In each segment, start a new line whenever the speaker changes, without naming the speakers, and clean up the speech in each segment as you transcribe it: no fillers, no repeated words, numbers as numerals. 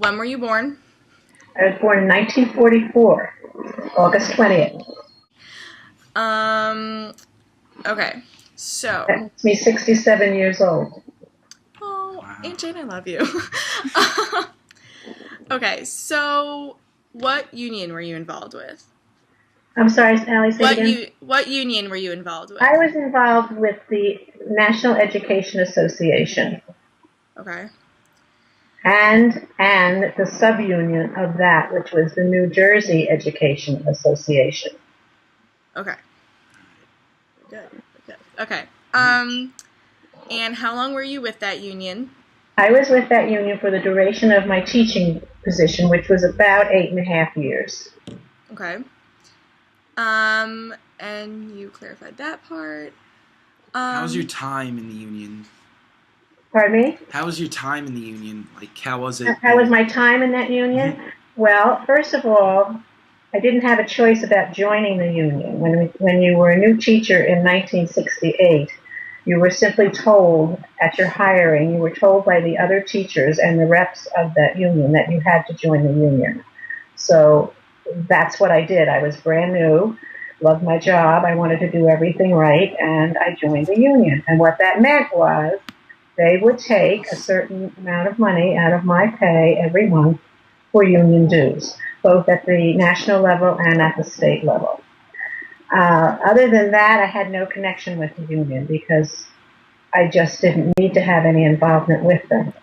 when were you born?
I was born in 1944, August 20th.
Okay, so.
That makes me 67 years old.
Oh, wow. Aunt Jane, I love you. Okay, so what union were you involved with?
I'm sorry, Allie, say again?
What union were you involved with?
I was involved with the National Education Association.
Okay.
And the sub-union of that, which was the New Jersey Education Association.
Okay. Good. Okay. And how long were you with that union?
I was with that union for the duration of my teaching position, which was about 8.5 years.
Okay. And you clarified that part.
How was your time in the union?
Pardon me?
How was your time in the union? Like, how was it?
How was my time in that union? Mm-hmm. Well, first of all, I didn't have a choice about joining the union. When you were a new teacher in 1968, you were simply told at your hiring, you were told by the other teachers and the reps of that union that you had to join the union. So that's what I did. I was brand new, loved my job, I wanted to do everything right, and I joined the union. And what that meant was they would take a certain amount of money out of my pay every month for union dues, both at the national level and at the state level. Other than that, I had no connection with the union because I just didn't need to have any involvement with them.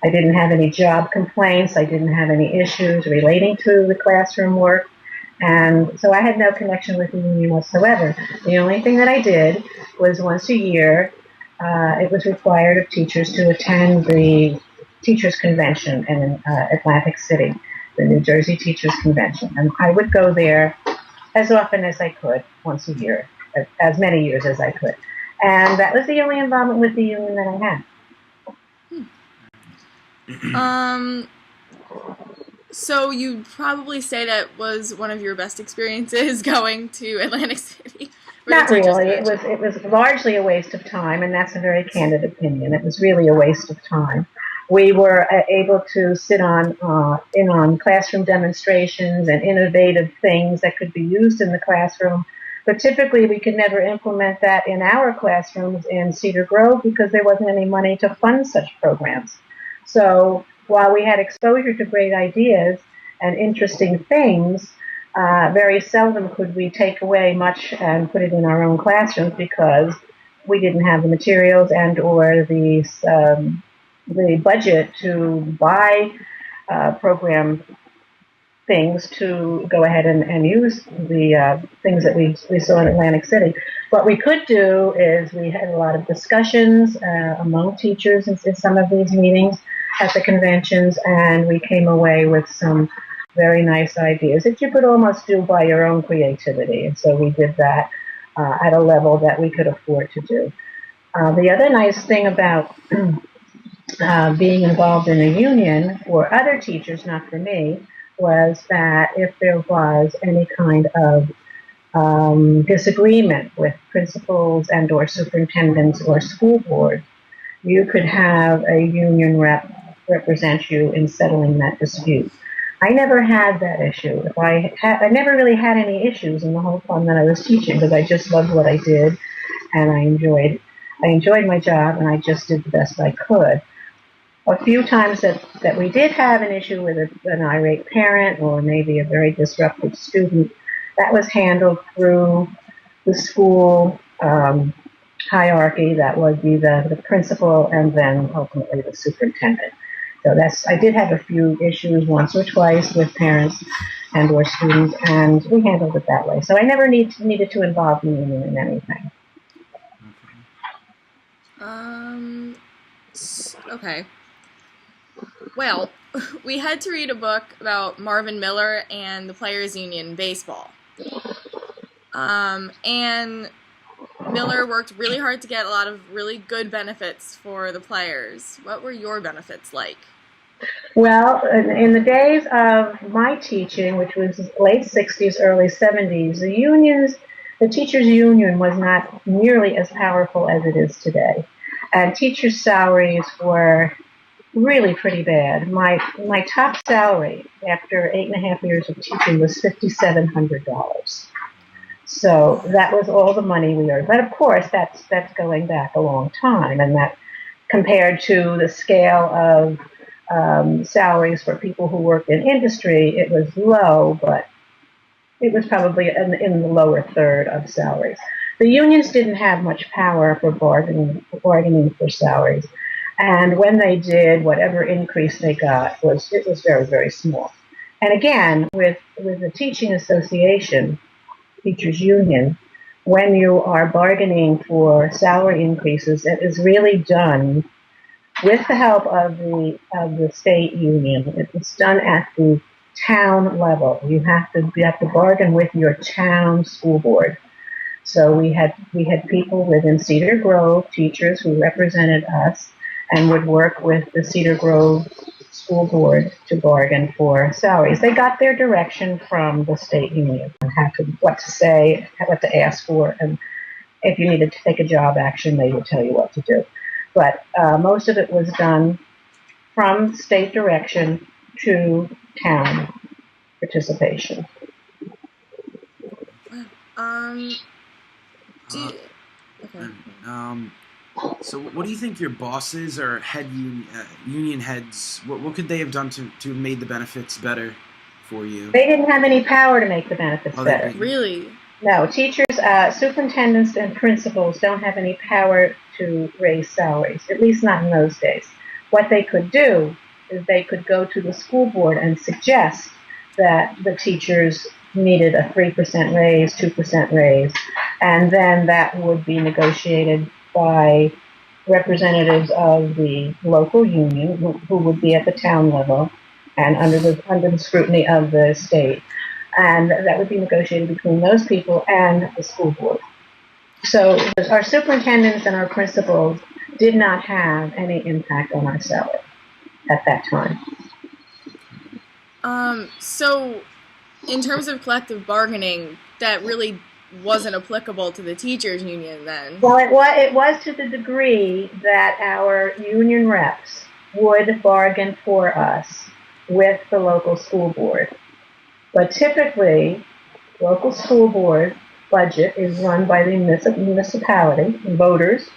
I didn't have any job complaints. I didn't have any issues relating to the classroom work. And so I had no connection with the union whatsoever. The only thing that I did was once a year, it was required of teachers to attend the Teachers Convention in Atlantic City, the New Jersey Teachers Convention. And I would go there as often as I could, once a year, as many years as I could. And that was the only involvement with the union that
I had. So you'd probably say that was one of your best experiences going to Atlantic City?
Not really. It was largely a waste of time, and that's a very candid opinion. It was really a waste of time. We were able to sit in on classroom demonstrations and innovative things that could be used in the classroom, but typically we could never implement that in our classrooms in Cedar Grove because there wasn't any money to fund such programs. So while we had exposure to great ideas and interesting things, very seldom could we take away much and put it in our own classrooms because we didn't have the materials and or the budget to buy program things to go ahead and use the things that we saw in Atlantic City. What we could do is we had a lot of discussions among teachers in some of these meetings at the conventions, and we came away with some very nice ideas that you could almost do by your own creativity. And so we did that at a level that we could afford to do. The other nice thing about being involved in a union for other teachers, not for me, was that if there was any kind of disagreement with principals and or superintendents or school board, you could have a union rep represent you in settling that dispute. I never had that issue. I never really had any issues in the whole time that I was teaching because I just loved what I did and I enjoyed my job and I just did the best I could. A few times that we did have an issue with an irate parent or maybe a very disruptive student, that was handled through the school hierarchy. That would be the principal and then ultimately the superintendent. So I did have a few issues once or twice with parents and or students, and we handled it that way. So I never needed to involve the union in anything.
Okay. Well, we had to read a book about Marvin Miller and the Players Union in baseball. And Miller worked really hard to get a lot of really good benefits for the players. What were your benefits like?
Well, in the days of my teaching, which was late 60s, early 70s, the teachers' union was not nearly as powerful as it is today. And teachers' salaries were really pretty bad. My top salary after 8.5 years of teaching was $5,700. So that was all the money we earned. But of course, that's going back a long time, and that compared to the scale of salaries for people who work in industry, it was low, but it was probably in the lower third of salaries. The unions didn't have much power for bargaining for salaries, and when they did, whatever increase they got was very, very small. And again, with the teaching association, teachers union, when you are bargaining for salary increases, it is really done with the help of the state union. It's done at the town level. You have to bargain with your town school board. So we had people within Cedar Grove, teachers who represented us, and would work with the Cedar Grove school board to bargain for salaries. They got their direction from the state union on what to say, what to ask for, and if you needed to take a job action, they would tell you what to do. But most of it was done from state direction to town participation.
So what do you think your bosses or union heads, what could they have done to have made the benefits better for you?
They didn't have any power to make the benefits better.
Really?
No, teachers, superintendents, and principals don't have any power to raise salaries, at least not in those days. What they could do is they could go to the school board and suggest that the teachers needed a 3% raise, 2% raise, and then that would be negotiated by representatives of the local union who would be at the town level and under the scrutiny of the state. And that would be negotiated between those people and the school board. So our superintendents and our principals did not have any impact on our salary at that time.
So in terms of collective bargaining, that really wasn't applicable to the teachers union then?
Well, it was to the degree that our union reps would bargain for us with the local school board. But typically, local school board budget is run by the municipality. Voters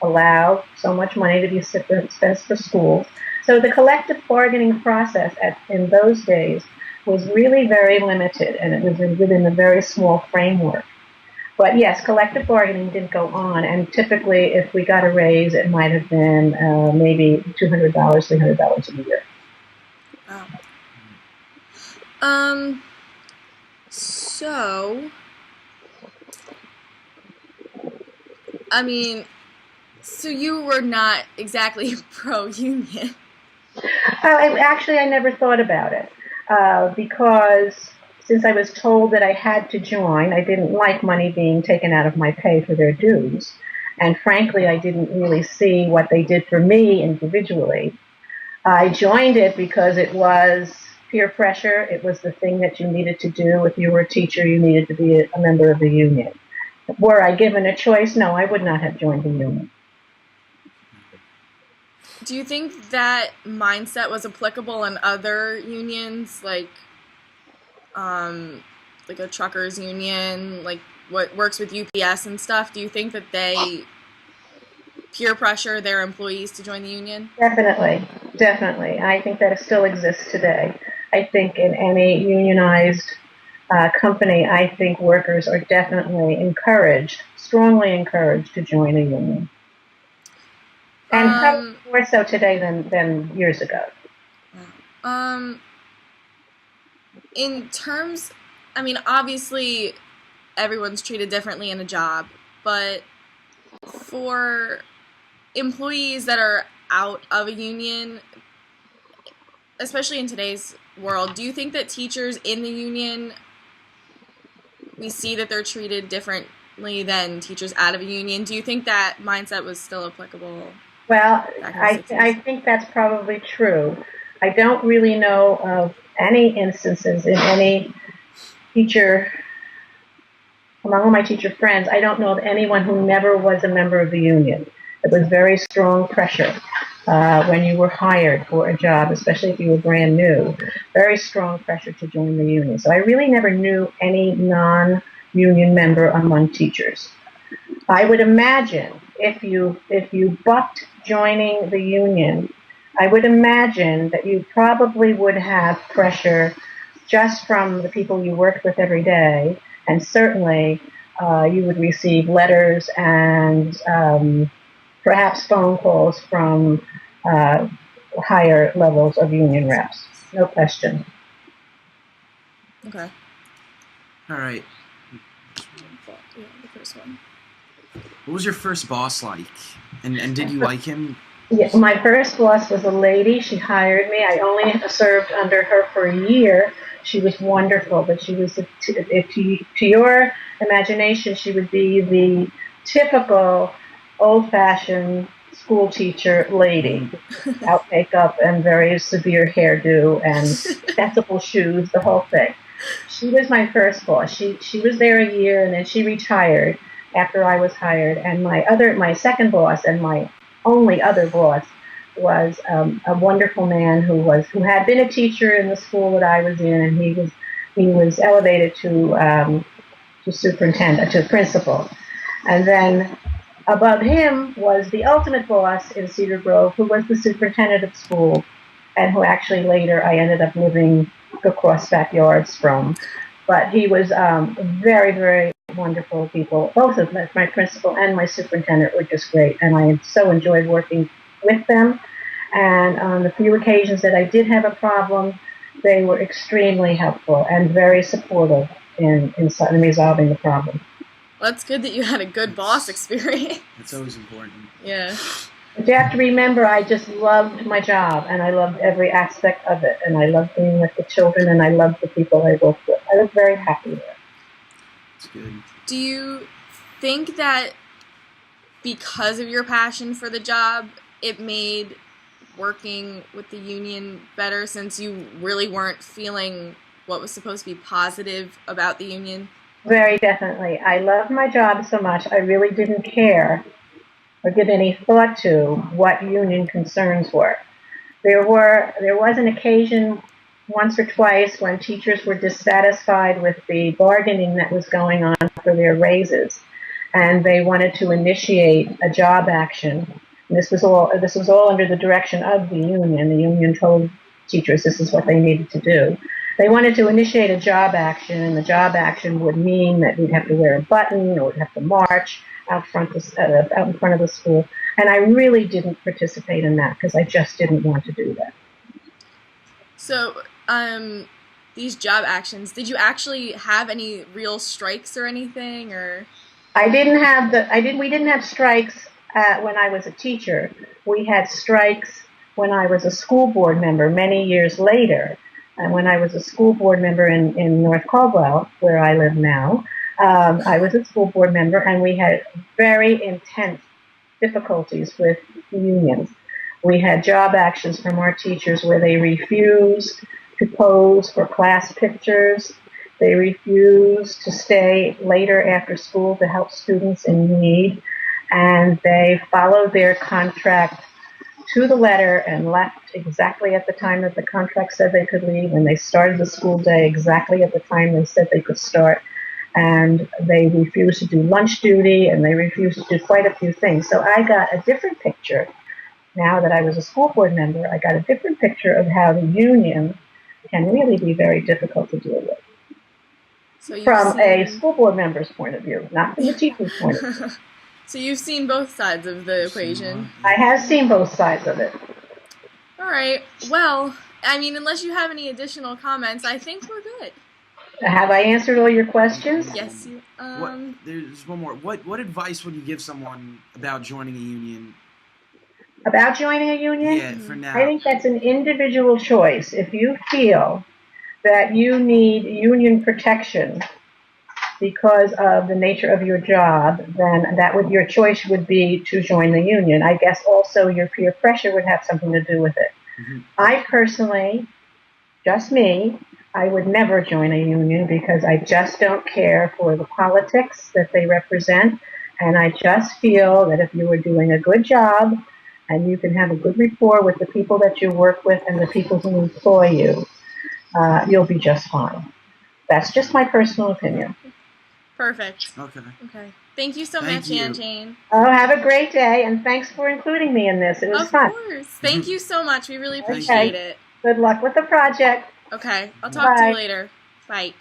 allow so much money to be spent for schools. So the collective bargaining process in those days was really very limited, and it was within a very small framework. But yes, collective bargaining did go on, and typically if we got a raise, it might have been maybe $200, $300 a year.
Wow. So, I mean, so you were not exactly pro-union.
Actually, I never thought about it because since I was told that I had to join, I didn't like money being taken out of my pay for their dues. And frankly, I didn't really see what they did for me individually. I joined it because it was peer pressure. It was the thing that you needed to do. If you were a teacher, you needed to be a member of the union. Were I given a choice? No, I would not have joined the union.
Do you think that mindset was applicable in other unions, like a truckers union, like what works with UPS and stuff? Do you think that they peer pressure their employees to join the union?
Definitely. I think that it still exists today. I think in any unionized company, I think workers are definitely strongly encouraged to join a union. And probably more so today than years ago.
In terms, I mean, obviously everyone's treated differently in a job, but for employees that are out of a union, especially in today's world, do you think that teachers in the union, we see that they're treated differently than teachers out of a union? Do you think that mindset was still applicable?
Well, I think that's probably true. I don't really know of any instances in any teacher, among all my teacher friends, I don't know of anyone who never was a member of the union. It was very strong pressure when you were hired for a job, especially if you were brand new. Very strong pressure to join the union. So I really never knew any non-union member among teachers. I would imagine if you bucked joining the union, I would imagine that you probably would have pressure just from the people you worked with every day, and certainly you would receive letters and perhaps phone calls from uh, higher levels of union reps. No question.
Okay.
All right.
Yeah, the first one.
What was your first boss like? And did you like him?
Yeah, my first boss was a lady. She hired me. I only served under her for a year. She was wonderful, but she was, to your imagination, she would be the typical old-fashioned school teacher lady, without makeup and very severe hairdo and sensible shoes, the whole thing. She was my first boss. She was there a year and then she retired after I was hired. And my second boss and my only other boss was a wonderful man who had been a teacher in the school that I was in, and he was elevated to superintendent, to principal, and then above him was the ultimate boss in Cedar Grove, who was the superintendent of school, and who actually later I ended up living across backyards from. But he was very, very wonderful people. Both of them, my principal and my superintendent, were just great, and I so enjoyed working with them. And on the few occasions that I did have a problem, they were extremely helpful and very supportive in resolving the problem.
Well, that's good that you had a good boss experience.
That's always important.
Yeah.
But you have to remember, I just loved my job, and I loved every aspect of it, and I loved being with the children, and I loved the people I worked with. I was very happy there.
That's good.
Do you think that because of your passion for the job, it made working with the union better, since you really weren't feeling what was supposed to be positive about the union?
Very definitely. I loved my job so much, I really didn't care or give any thought to what union concerns were. There was an occasion once or twice when teachers were dissatisfied with the bargaining that was going on for their raises, and they wanted to initiate a job action. And this was all under the direction of the union. The union told teachers this is what they needed to do. They wanted to initiate a job action, and the job action would mean that we'd have to wear a button or we'd have to march out in front of the school. And I really didn't participate in that because I just didn't want to do that.
So, these job actions, did you actually have any real strikes or anything, or?
We didn't have strikes when I was a teacher. We had strikes when I was a school board member many years later. And when I was a school board member in North Caldwell, where I live now, I was a school board member, and we had very intense difficulties with unions. We had job actions from our teachers where they refused to pose for class pictures. They refused to stay later after school to help students in need. And they followed their contract to the letter and left exactly at the time that the contract said they could leave. And they started the school day exactly at the time they said they could start. And they refused to do lunch duty, and they refused to do quite a few things. So I got a different picture. Now that I was a school board member, I got a different picture of how the union can really be very difficult to deal with.
So
from a school board member's point of view, not from the teacher's point of view.
So you've seen both sides of the equation.
I have seen both sides of it.
All right. Well, I mean, unless you have any additional comments, I think we're good.
Have I answered all your questions?
Yes.
There's one more. What advice would you give someone about joining a union?
About joining a union?
Yeah, for now.
I think that's an individual choice. If you feel that you need union protection because of the nature of your job, then your choice would be to join the union. I guess also your peer pressure would have something to do with it. Mm-hmm. I personally, just me, I would never join a union because I just don't care for the politics that they represent, and I just feel that if you were doing a good job and you can have a good rapport with the people that you work with and the people who employ you, you'll be just fine. That's just my personal opinion.
Perfect.
Okay.
Okay. Thank you so
Thank
much,
you.
Aunt Jane.
Oh, have a great day, and thanks for including me in this. It was
Of
fun.
course. Thank you so much. We really
Thank
appreciate
you.
it.
Good luck with the project.
Okay. I'll talk to you later. Bye.